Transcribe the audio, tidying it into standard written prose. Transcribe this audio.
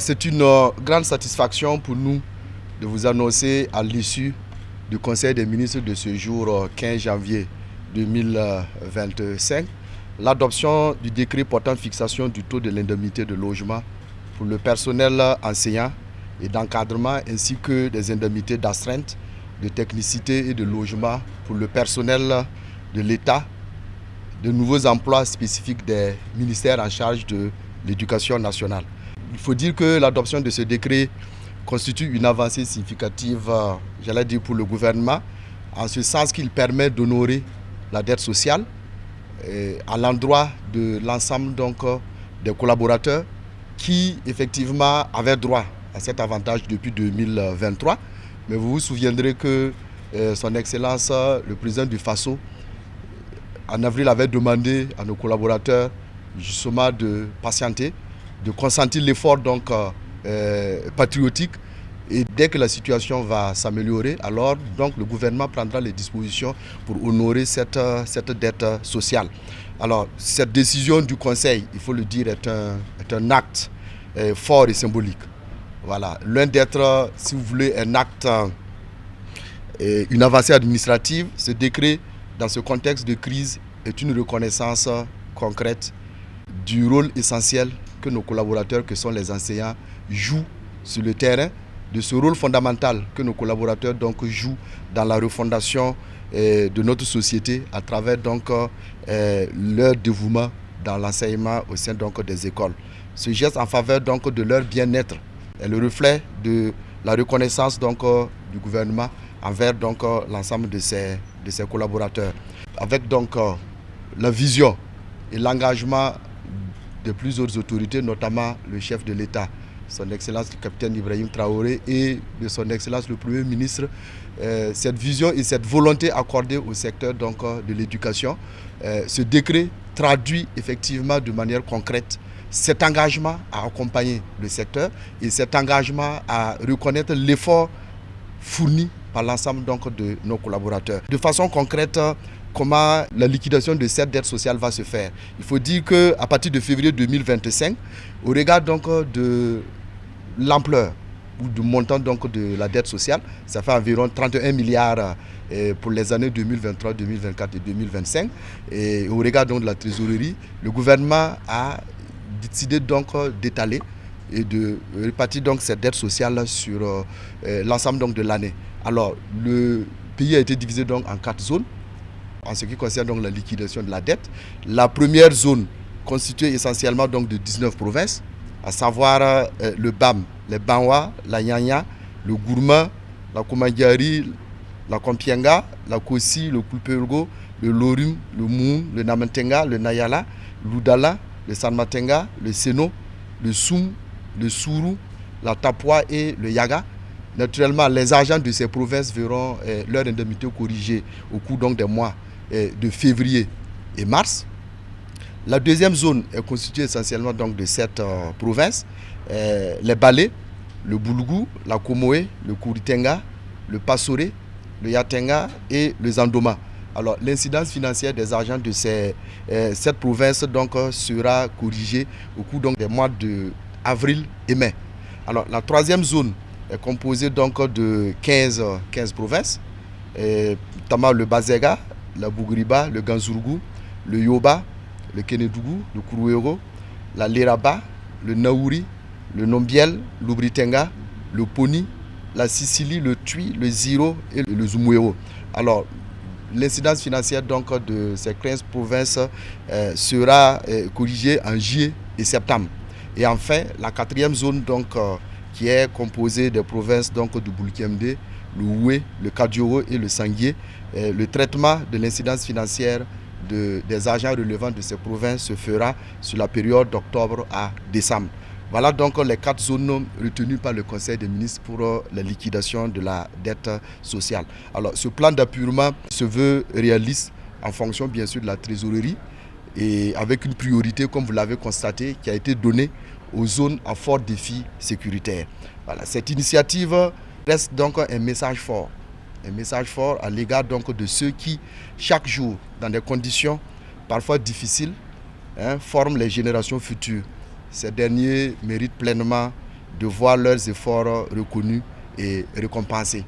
C'est une grande satisfaction pour nous de vous annoncer à l'issue du Conseil des ministres de ce jour 15 janvier 2025 l'adoption du décret portant fixation du taux de l'indemnité de logement pour le personnel enseignant et d'encadrement ainsi que des indemnités d'astreinte, de technicité et de logement pour le personnel de l'État, de nouveaux emplois spécifiques des ministères en charge de l'éducation nationale. Il faut dire que l'adoption de ce décret constitue une avancée significative, j'allais dire, pour le gouvernement, en ce sens qu'il permet d'honorer la dette sociale à l'endroit de l'ensemble des collaborateurs qui effectivement avaient droit à cet avantage depuis 2023. Mais vous vous souviendrez que son Excellence, le président du FASO, en avril avait demandé à nos collaborateurs justement de patienter, de consentir l'effort patriotique, et dès que la situation va s'améliorer, alors donc le gouvernement prendra les dispositions pour honorer cette dette sociale. Alors cette décision du Conseil, il faut le dire, est un acte fort et symbolique. Voilà, loin d'être, si vous voulez, un acte, une avancée administrative, ce décret, dans ce contexte de crise, est une reconnaissance concrète du rôle essentiel que nos collaborateurs, que sont les enseignants, jouent sur le terrain, de ce rôle fondamental que nos collaborateurs jouent dans la refondation de notre société à travers leur dévouement dans l'enseignement au sein des écoles. Ce geste en faveur de leur bien-être est le reflet de la reconnaissance du gouvernement envers l'ensemble de ses collaborateurs. Avec la vision et l'engagement de plusieurs autorités, notamment le chef de l'État, son Excellence le capitaine Ibrahim Traoré, et de son Excellence le Premier ministre, cette vision et cette volonté accordée au secteur de l'éducation, ce décret traduit effectivement de manière concrète cet engagement à accompagner le secteur et cet engagement à reconnaître l'effort fourni par l'ensemble de nos collaborateurs. De façon concrète, comment la liquidation de cette dette sociale va se faire? Il faut dire qu'à partir de février 2025, au regard de l'ampleur ou du montant de la dette sociale, ça fait environ 31 milliards pour les années 2023, 2024 et 2025. Et au regard de la trésorerie, le gouvernement a décidé d'étaler et de répartir cette dette sociale sur l'ensemble de l'année. Alors, le pays a été divisé en 4 zones en ce qui concerne la liquidation de la dette. La première zone constituée essentiellement de 19 provinces, à savoir le BAM, les Banwa, la Nyanya, le Gourma, la Komandiari, la Kompienga, la Kossi, le Kulpergo, le Lorum, le Moun, le Namentenga, le Nayala, l'Oudala, le Sanmatenga, le Seno, le Soum, le Sourou, la Tapua et le Yaga. Naturellement, les agents de ces provinces verront leur indemnité corrigée au cours des mois de février et mars. La deuxième zone est constituée essentiellement de cette province, les Balais, le Boulgoum, la Komoé, le Kouritenga, le Passoré, le Yatenga et le Zandoma. Alors l'incidence financière des agents de cette province sera corrigée au cours des mois d'avril et mai. Alors la troisième zone est composée de 15 provinces, notamment le Bazega, la Bougriba, le Ganzourgou, le Yoba, le Kenedougou, le Kourouéro, la Léraba, le Naouri, le Nombiel, l'Oubritenga, le Poni, la Sicily, le Tui, le Ziro et le Zoumouéro. Alors, l'incidence financière de ces 15 provinces sera corrigée en juillet et septembre. Et enfin, la quatrième zone qui est composée des provinces du Boulkemde, le Oué, le Kadioro et le Sanguier, le traitement de l'incidence financière des agents relevant de ces provinces se fera sur la période d'octobre à décembre. Voilà les 4 zones retenues par le Conseil des ministres pour la liquidation de la dette sociale. Alors ce plan d'appurement se veut réaliste en fonction bien sûr de la trésorerie et avec une priorité, comme vous l'avez constaté, qui a été donnée aux zones à fort défi sécuritaire. Voilà, cette initiative reste un message fort. Un message fort à l'égard de ceux qui, chaque jour, dans des conditions parfois difficiles, forment les générations futures. Ces derniers méritent pleinement de voir leurs efforts reconnus et récompensés.